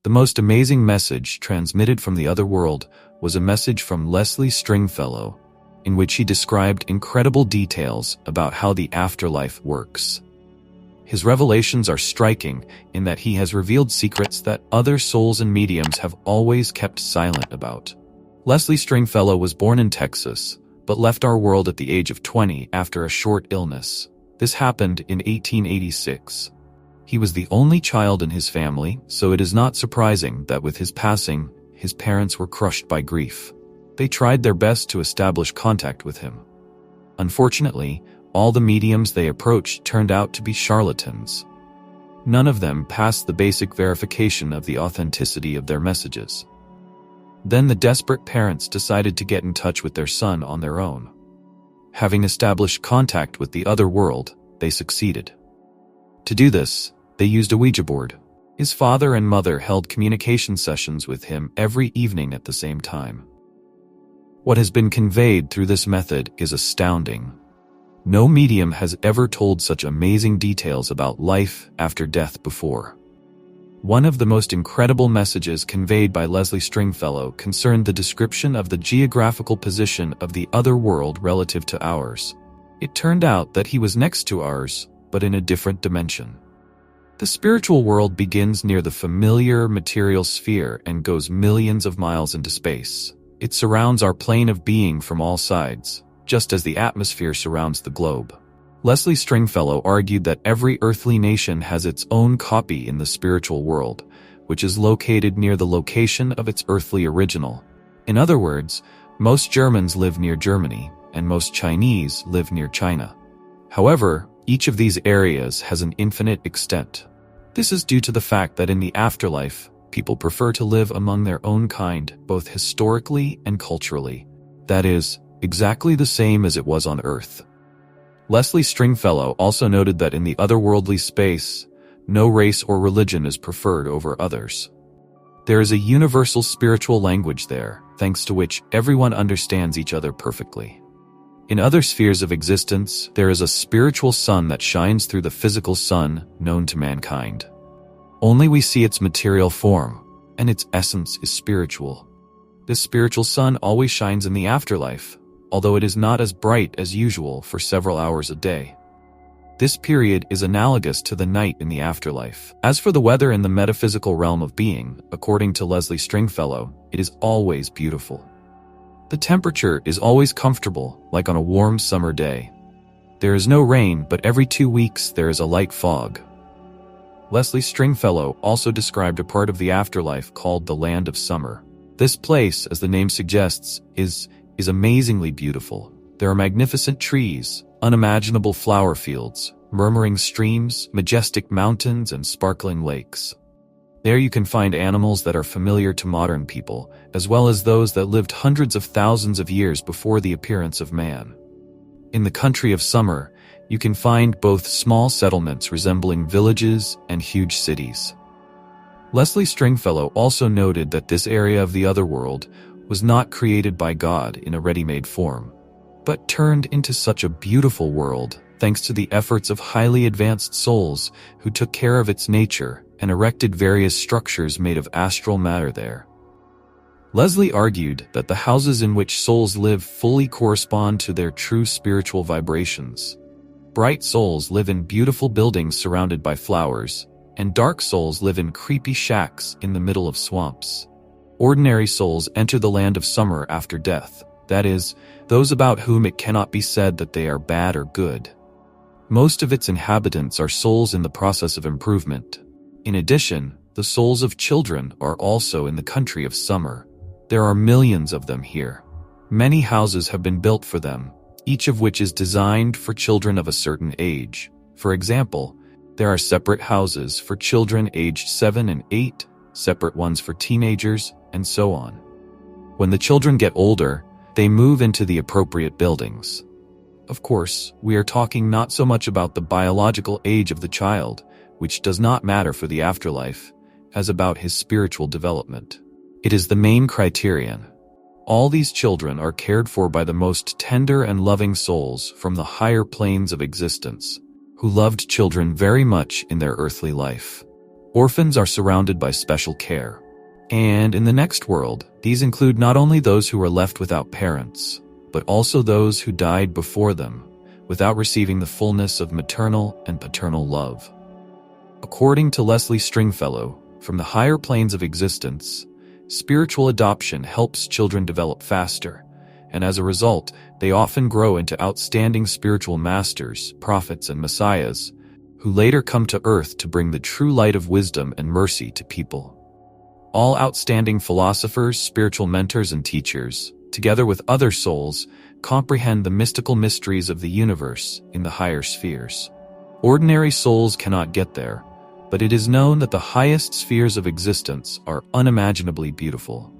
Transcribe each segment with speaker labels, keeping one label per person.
Speaker 1: The most amazing message transmitted from the other world was a message from Leslie Stringfellow, in which he described incredible details about how the afterlife works. His revelations are striking in that he has revealed secrets that other souls and mediums have always kept silent about. Leslie Stringfellow was born in Texas, but left our world at the age of 20 after a short illness. This happened in 1886. He was the only child in his family, so it is not surprising that with his passing, his parents were crushed by grief. They tried their best to establish contact with him. Unfortunately, all the mediums they approached turned out to be charlatans. None of them passed the basic verification of the authenticity of their messages. Then the desperate parents decided to get in touch with their son on their own. Having established contact with the other world, they succeeded. To do this, they used a Ouija board. His father and mother held communication sessions with him every evening at the same time. What has been conveyed through this method is astounding. No medium has ever told such amazing details about life after death before. One of the most incredible messages conveyed by Leslie Stringfellow concerned the description of the geographical position of the other world relative to ours. It turned out that he was next to ours, but in a different dimension. The spiritual world begins near the familiar material sphere and goes millions of miles into space. It surrounds our plane of being from all sides, just as the atmosphere surrounds the globe. Leslie Stringfellow argued that every earthly nation has its own copy in the spiritual world, which is located near the location of its earthly original. In other words, most Germans live near Germany, and most Chinese live near China. However, each of these areas has an infinite extent. This is due to the fact that in the afterlife, people prefer to live among their own kind, both historically and culturally. That is, exactly the same as it was on Earth. Leslie Stringfellow also noted that in the otherworldly space, no race or religion is preferred over others. There is a universal spiritual language there, thanks to which everyone understands each other perfectly. In other spheres of existence, there is a spiritual sun that shines through the physical sun known to mankind. Only we see its material form, and its essence is spiritual. This spiritual sun always shines in the afterlife, although it is not as bright as usual for several hours a day. This period is analogous to the night in the afterlife. As for the weather in the metaphysical realm of being, according to Leslie Stringfellow, it is always beautiful. The temperature is always comfortable, like on a warm summer day. There is no rain, but every 2 weeks there is a light fog. Leslie Stringfellow also described a part of the afterlife called the Land of Summer. This place, as the name suggests, is amazingly beautiful. There are magnificent trees, unimaginable flower fields, murmuring streams, majestic mountains, and sparkling lakes. There you can find animals that are familiar to modern people, as well as those that lived hundreds of thousands of years before the appearance of man. In the country of summer, you can find both small settlements resembling villages and huge cities. Leslie Stringfellow also noted that this area of the otherworld was not created by God in a ready-made form, but turned into such a beautiful world thanks to the efforts of highly advanced souls who took care of its nature and erected various structures made of astral matter there. Leslie argued that the houses in which souls live fully correspond to their true spiritual vibrations. Bright souls live in beautiful buildings surrounded by flowers, and dark souls live in creepy shacks in the middle of swamps. Ordinary souls enter the land of summer after death, that is, those about whom it cannot be said that they are bad or good. Most of its inhabitants are souls in the process of improvement. In addition, the souls of children are also in the country of summer. There are millions of them here. Many houses have been built for them, each of which is designed for children of a certain age. For example, there are separate houses for children aged 7 and 8, separate ones for teenagers, and so on. When the children get older, they move into the appropriate buildings. Of course, we are talking not so much about the biological age of the child, which does not matter for the afterlife, as about his spiritual development. It is the main criterion. All these children are cared for by the most tender and loving souls from the higher planes of existence, who loved children very much in their earthly life. Orphans are surrounded by special care. And in the next world, these include not only those who are left without parents, but also those who died before them, without receiving the fullness of maternal and paternal love. According to Leslie Stringfellow, from the higher planes of existence, spiritual adoption helps children develop faster, and as a result, they often grow into outstanding spiritual masters, prophets, and messiahs, who later come to earth to bring the true light of wisdom and mercy to people. All outstanding philosophers, spiritual mentors, and teachers, together with other souls, comprehend the mystical mysteries of the universe in the higher spheres. Ordinary souls cannot get there, but it is known that the highest spheres of existence are unimaginably beautiful.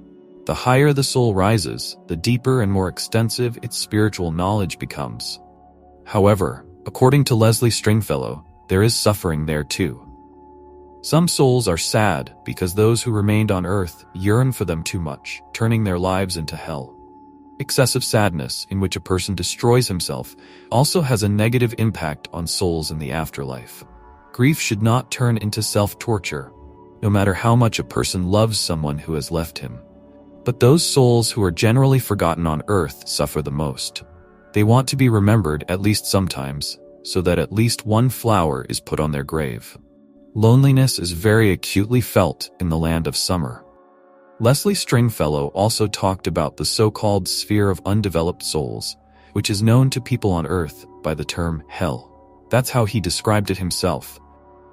Speaker 1: The higher the soul rises, the deeper and more extensive its spiritual knowledge becomes. However, according to Leslie Stringfellow, there is suffering there too. Some souls are sad because those who remained on earth yearn for them too much, turning their lives into hell. Excessive sadness, in which a person destroys himself, also has a negative impact on souls in the afterlife. Grief should not turn into self-torture, no matter how much a person loves someone who has left him. But those souls who are generally forgotten on earth suffer the most. They want to be remembered at least sometimes, so that at least one flower is put on their grave. Loneliness is very acutely felt in the land of summer. Leslie Stringfellow also talked about the so-called sphere of undeveloped souls, which is known to people on earth by the term hell. That's how he described it himself.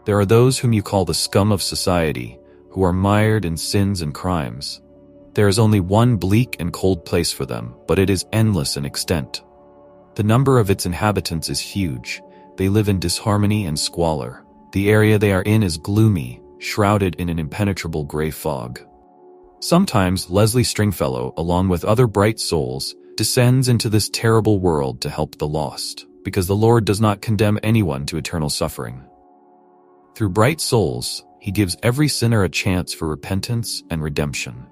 Speaker 1: There are those whom you call the scum of society, who are mired in sins and crimes. There is only one bleak and cold place for them, but it is endless in extent. The number of its inhabitants is huge. They live in disharmony and squalor. The area they are in is gloomy, shrouded in an impenetrable gray fog. Sometimes Leslie Stringfellow, along with other bright souls, descends into this terrible world to help the lost, because the Lord does not condemn anyone to eternal suffering. Through bright souls, he gives every sinner a chance for repentance and redemption.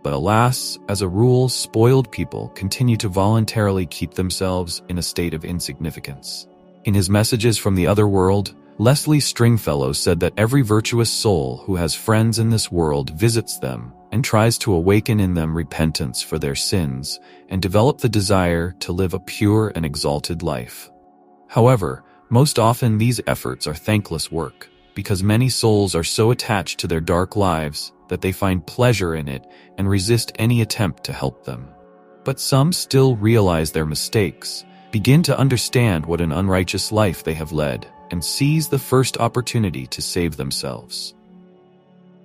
Speaker 1: But alas, as a rule, spoiled people continue to voluntarily keep themselves in a state of insignificance. In his messages from the other world, Leslie Stringfellow said that every virtuous soul who has friends in this world visits them and tries to awaken in them repentance for their sins and develop the desire to live a pure and exalted life. However, most often these efforts are thankless work, because many souls are so attached to their dark lives that they find pleasure in it and resist any attempt to help them. But some still realize their mistakes, begin to understand what an unrighteous life they have led, and seize the first opportunity to save themselves.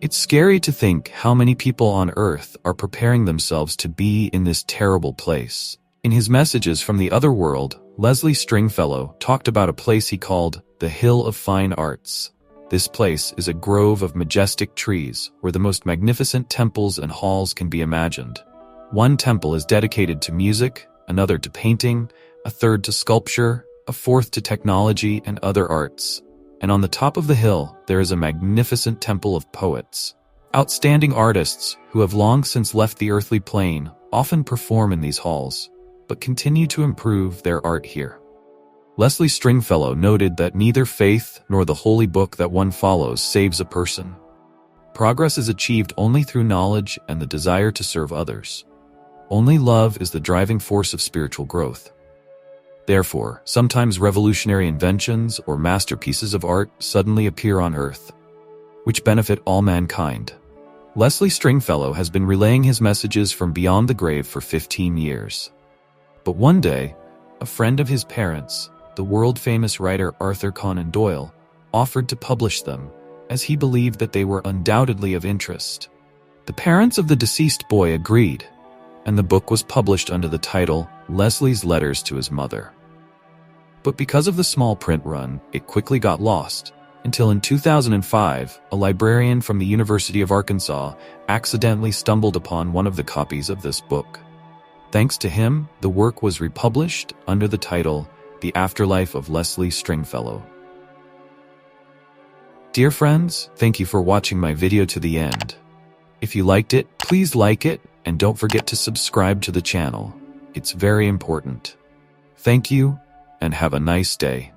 Speaker 1: It's scary to think how many people on earth are preparing themselves to be in this terrible place. In his messages from the other world, Leslie Stringfellow talked about a place he called the Hill of Fine Arts. This place is a grove of majestic trees where the most magnificent temples and halls can be imagined. One temple is dedicated to music, another to painting, a third to sculpture, a fourth to technology and other arts. And on the top of the hill, there is a magnificent temple of poets. Outstanding artists who have long since left the earthly plane often perform in these halls, but continue to improve their art here. Leslie Stringfellow noted that neither faith nor the holy book that one follows saves a person. Progress is achieved only through knowledge and the desire to serve others. Only love is the driving force of spiritual growth. Therefore, sometimes revolutionary inventions or masterpieces of art suddenly appear on Earth, which benefit all mankind. Leslie Stringfellow has been relaying his messages from beyond the grave for 15 years. But one day, a friend of his parents, the world-famous writer Arthur Conan Doyle, offered to publish them, as he believed that they were undoubtedly of interest. The parents of the deceased boy agreed, and the book was published under the title Leslie's Letters to His Mother. But because of the small print run, it quickly got lost, until in 2005, a librarian from the University of Arkansas accidentally stumbled upon one of the copies of this book. Thanks to him, the work was republished under the title The Afterlife of Leslie Stringfellow. Dear friends, thank you for watching my video to the end. If you liked it, please like it, and don't forget to subscribe to the channel. It's very important. Thank you, and have a nice day.